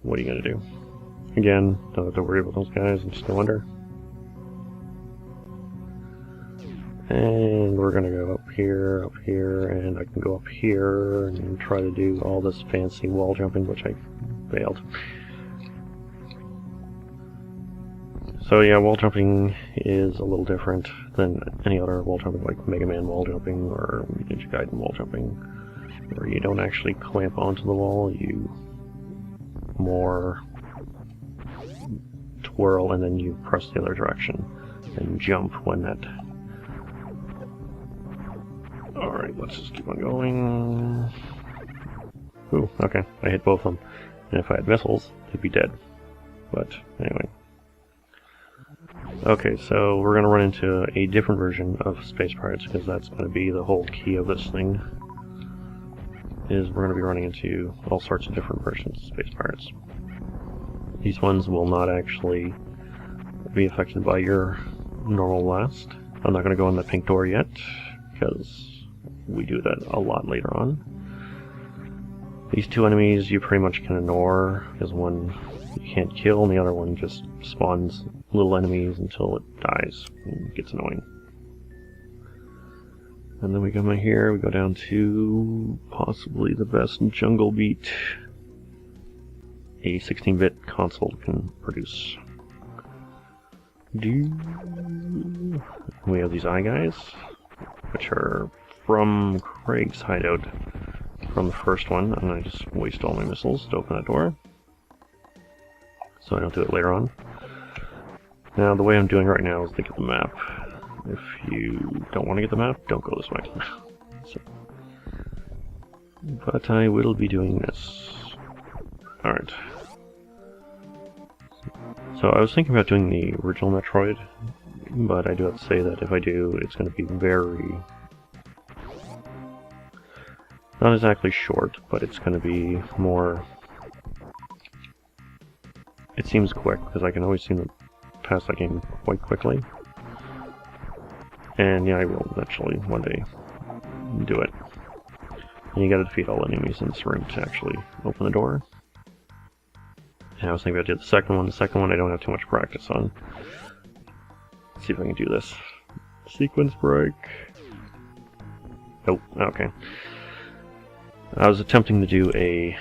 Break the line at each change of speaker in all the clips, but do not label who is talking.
what are you gonna do? Again, don't have to worry about those guys, I'm just go under. And we're gonna go up here, and I can go up here and try to do all this fancy wall jumping, which I failed. So yeah, wall jumping is a little different than any other wall jumping, like Mega Man wall jumping or Ninja Gaiden wall jumping, where you don't actually clamp onto the wall, you more twirl and then you press the other direction and jump when that... Alright, let's just keep on going. Ooh, okay, I hit both of them. And if I had missiles, they'd be dead. But anyway. Okay, so we're going to run into a different version of Space Pirates, because that's going to be the whole key of this thing. Is we're going to be running into all sorts of different versions of Space Pirates. These ones will not actually be affected by your normal blast. I'm not going to go in the pink door yet, because we do that a lot later on. These two enemies you pretty much can ignore, because one you can't kill and the other one just spawns little enemies until it dies and gets annoying. And then we come in here, we go down to possibly the best jungle beat a 16-bit console can produce. We have these eye guys, which are from Craig's hideout from the first one, and I just waste all my missiles to open that door, so I don't do it later on. Now, the way I'm doing right now is to get the map. If you don't want to get the map, don't go this way. So, but I will be doing this. Alright. So I was thinking about doing the original Metroid, but I do have to say that if I do, it's going to be very... not exactly short, but it's going to be more... It seems quick, because I can always seem to pass that game quite quickly. And yeah, I will eventually, one day, do it. And you gotta defeat all enemies in this room to actually open the door. And I was thinking about doing the second one. The second one I don't have too much practice on. Let's see if I can do this. Sequence break. Nope, okay. I was attempting to do a...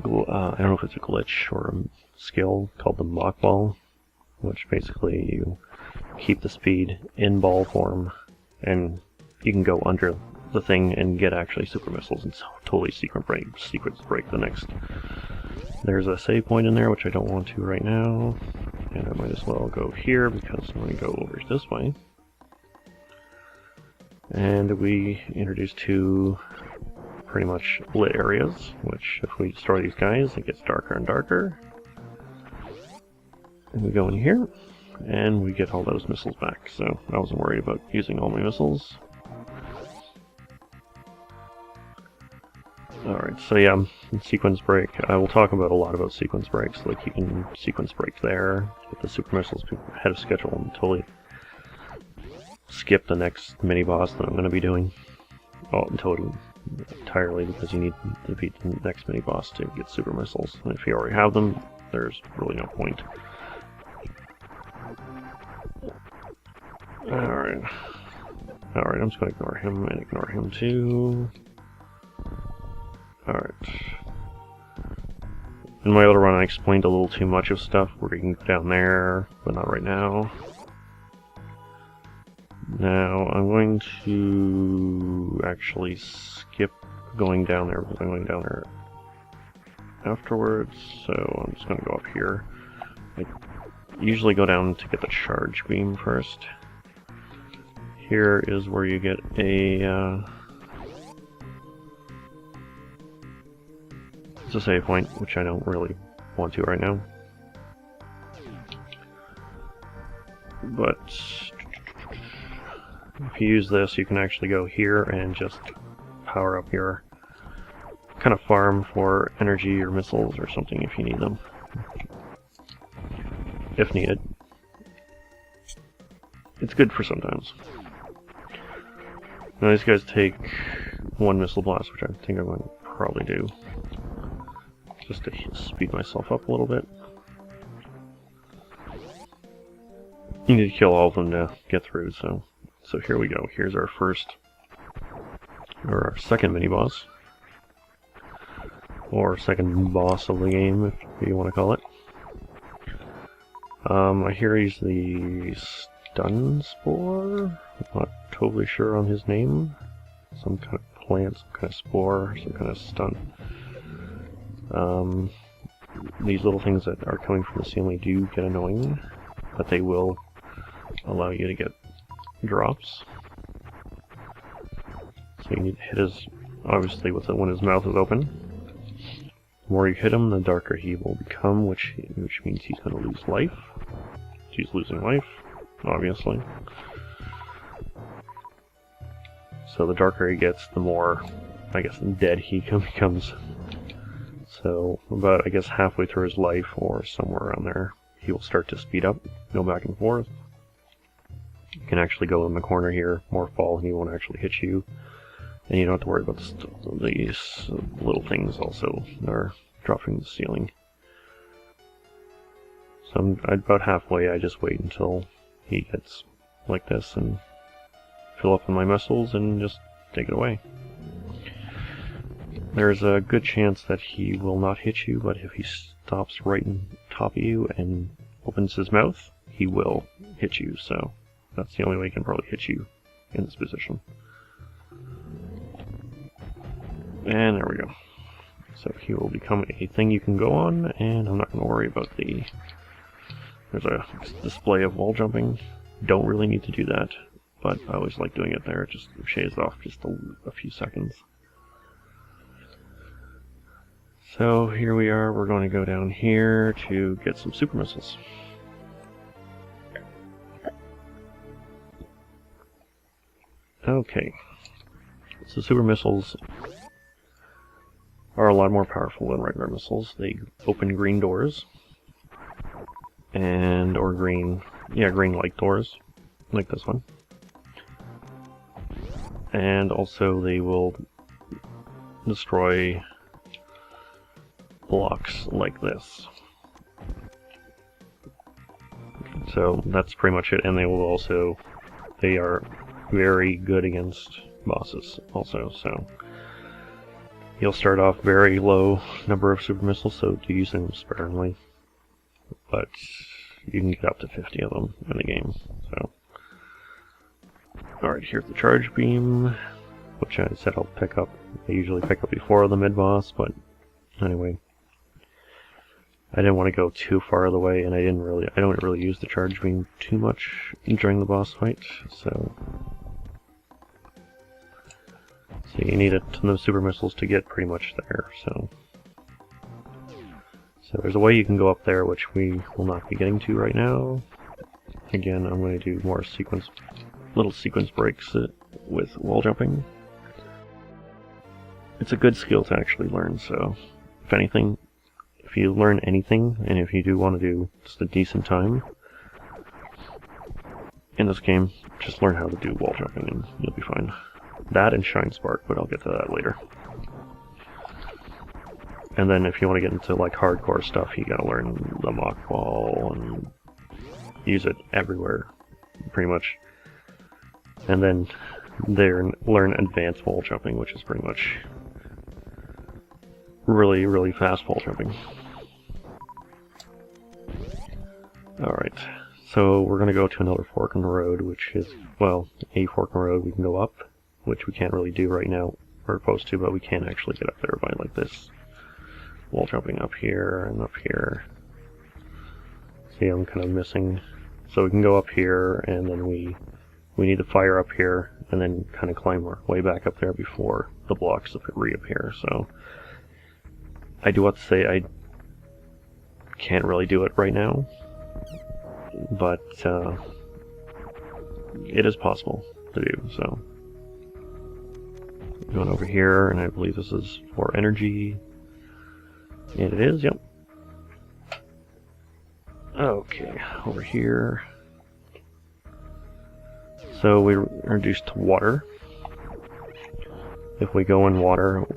I don't know if it's a glitch or a skill called the mock ball, which basically you keep the speed in ball form, and you can go under the thing and get actually super missiles and totally sequence break the next. There's a save point in there, which I don't want to right now, and I might as well go here because I'm going to go over this way. And we introduce two pretty much lit areas, which if we destroy these guys, it gets darker and darker. And we go in here, and we get all those missiles back, so I wasn't worried about using all my missiles. Alright, so yeah, sequence break. I will talk about a lot about sequence breaks, like you can sequence break there, get the super missiles ahead of schedule, and totally skip the next mini-boss that I'm going to be doing. Oh, entirely, because you need to beat the next mini-boss to get super missiles. And if you already have them, there's really no point. Alright. Alright, I'm just going to ignore him and ignore him too. Alright. In my other run I explained a little too much of stuff where you can go down there, but not right now. Now, I'm going to actually skip going down there because I'm going down there afterwards, so I'm just going to go up here. I usually go down to get the charge beam first. Here is where you get a... it's a save point, which I don't really want to right now. But if you use this, you can actually go here and just power up your kind of farm for energy or missiles or something if you need them. If needed. It's good for sometimes. Now these guys take one missile blast, which I think I'm going to probably do. just to speed myself up a little bit. You need to kill all of them to get through, so here we go. Here's our second mini-boss. Or second boss of the game, if you want to call it. I hear he's the stun spore. I'm not totally sure on his name. Some kind of plant, some kind of spore, some kind of stun. These little things that are coming from the ceiling do get annoying, but they will allow you to get drops. So you need to hit his, obviously, when his mouth is open. The more you hit him, the darker he will become, which means he's going to lose life. He's losing life, obviously. So the darker he gets, the more, I guess, dead he becomes. So about, I guess, halfway through his life, or somewhere around there, he will start to speed up, go back and forth. You can actually go in the corner here, more fall, and he won't actually hit you. And you don't have to worry about these little things also that are dropping the ceiling. So I'm about halfway. I just wait until he gets like this and fill up on my missiles and just take it away. There's a good chance that he will not hit you, but if he stops right on top of you and opens his mouth, he will hit you. So that's the only way he can probably hit you in this position. And there we go. So he will become a thing you can go on, and I'm not going to worry about there's a display of wall jumping. Don't really need to do that, but I always like doing it there. It just shaves off just a few seconds. So here we are. We're going to go down here to get some super missiles. Okay. So super missiles are a lot more powerful than regular missiles. They open green doors, or green light doors, like this one. And also they will destroy blocks like this. So that's pretty much it, and they are very good against bosses also, so you'll start off very low number of super missiles, so do use them sparingly. But you can get up to 50 of them in the game. So, alright, here's the charge beam, which I said I'll pick up. I usually pick up before the mid-boss, but anyway. I didn't want to go too far of the way, and I don't really use the charge beam too much during the boss fight, so you need a ton of super missiles to get pretty much there, so there's a way you can go up there, which we will not be getting to right now. Again, I'm going to do more little sequence breaks with wall jumping. It's a good skill to actually learn, so if anything, if you learn anything, and if you do want to do just a decent time in this game, just learn how to do wall jumping and you'll be fine. That and Shine Spark, but I'll get to that later. And then if you want to get into like hardcore stuff, you gotta learn the Mach Ball and use it everywhere, pretty much. And then learn advanced wall jumping, which is pretty much really, really fast wall jumping. Alright, so we're gonna go to another fork in the road, which is, well, a fork in the road we can go up, which we can't really do right now. We're supposed to, but we can actually get up there by like this. Wall jumping up here and up here. See, I'm kind of missing. So we can go up here, and then we need to fire up here, and then kind of climb our way back up there before the blocks reappear. So I do have to say I can't really do it right now, but it is possible to do. So going over here, and I believe this is for energy. And it is, yep. Okay, over here. So we're introduced to water. If we go in water,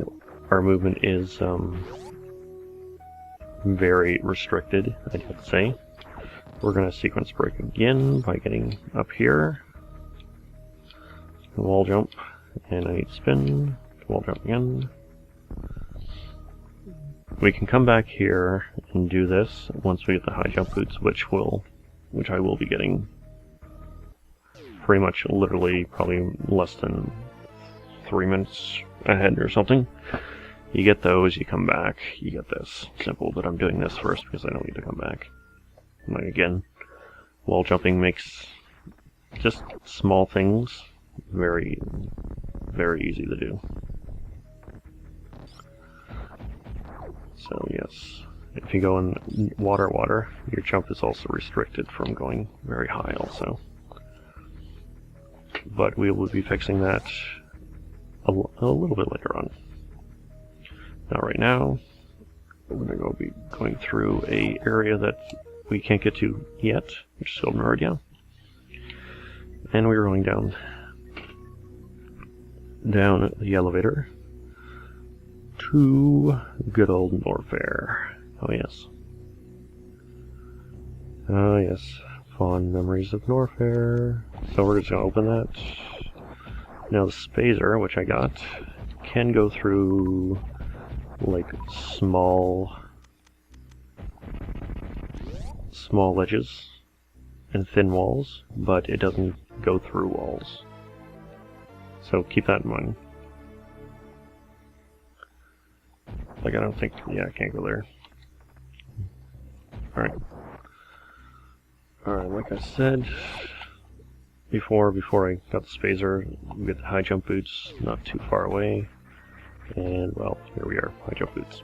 our movement is very restricted, I'd have to say. We're going to sequence break again by getting up here. Wall jump, and I need spin. Wall jump again. We can come back here and do this once we get the high jump boots, which I will be getting pretty much literally probably less than 3 minutes ahead or something. You get those, you come back, you get this. Simple, but I'm doing this first because I don't need to come back. And again, wall jumping makes just small things very, very easy to do. So yes, if you go in water, your jump is also restricted from going very high also. But we will be fixing that a little bit later on. Now right now, we're going to be going through a area that we can't get to yet, which is called Hardi-Jay. And we're going down the elevator to good old Norfair. Oh yes. Oh yes. Fond memories of Norfair. So we're just going to open that. Now the Spazer, which I got, can go through like small ledges and thin walls, but it doesn't go through walls. So keep that in mind. Like I don't think, yeah, I can't go there. Alright. Alright, like I said before I got the Spazer, we get the high jump boots not too far away. And well, here we are, high jump boots.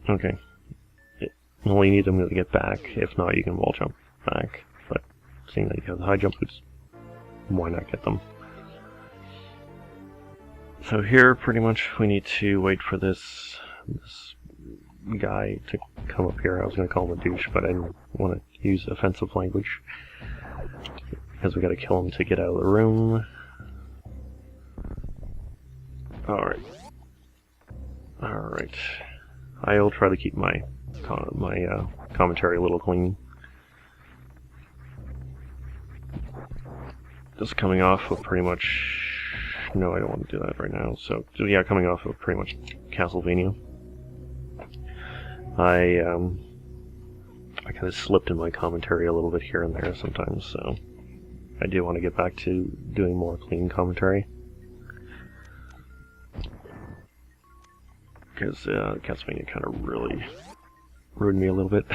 Okay. Only need them to get back. If not, you can wall jump back. But seeing that you have the high jump boots, why not get them? So here, pretty much, we need to wait for this guy to come up here. I was going to call him a douche, but I didn't want to use offensive language. Because we got to kill him to get out of the room. Alright. Alright. I'll try to keep my commentary a little clean. Just coming off of pretty much... No, I don't want to do that right now. So, yeah, coming off of pretty much Castlevania. I kind of slipped in my commentary a little bit here and there sometimes, so I do want to get back to doing more clean commentary. Because Castlevania kind of really ruined me a little bit.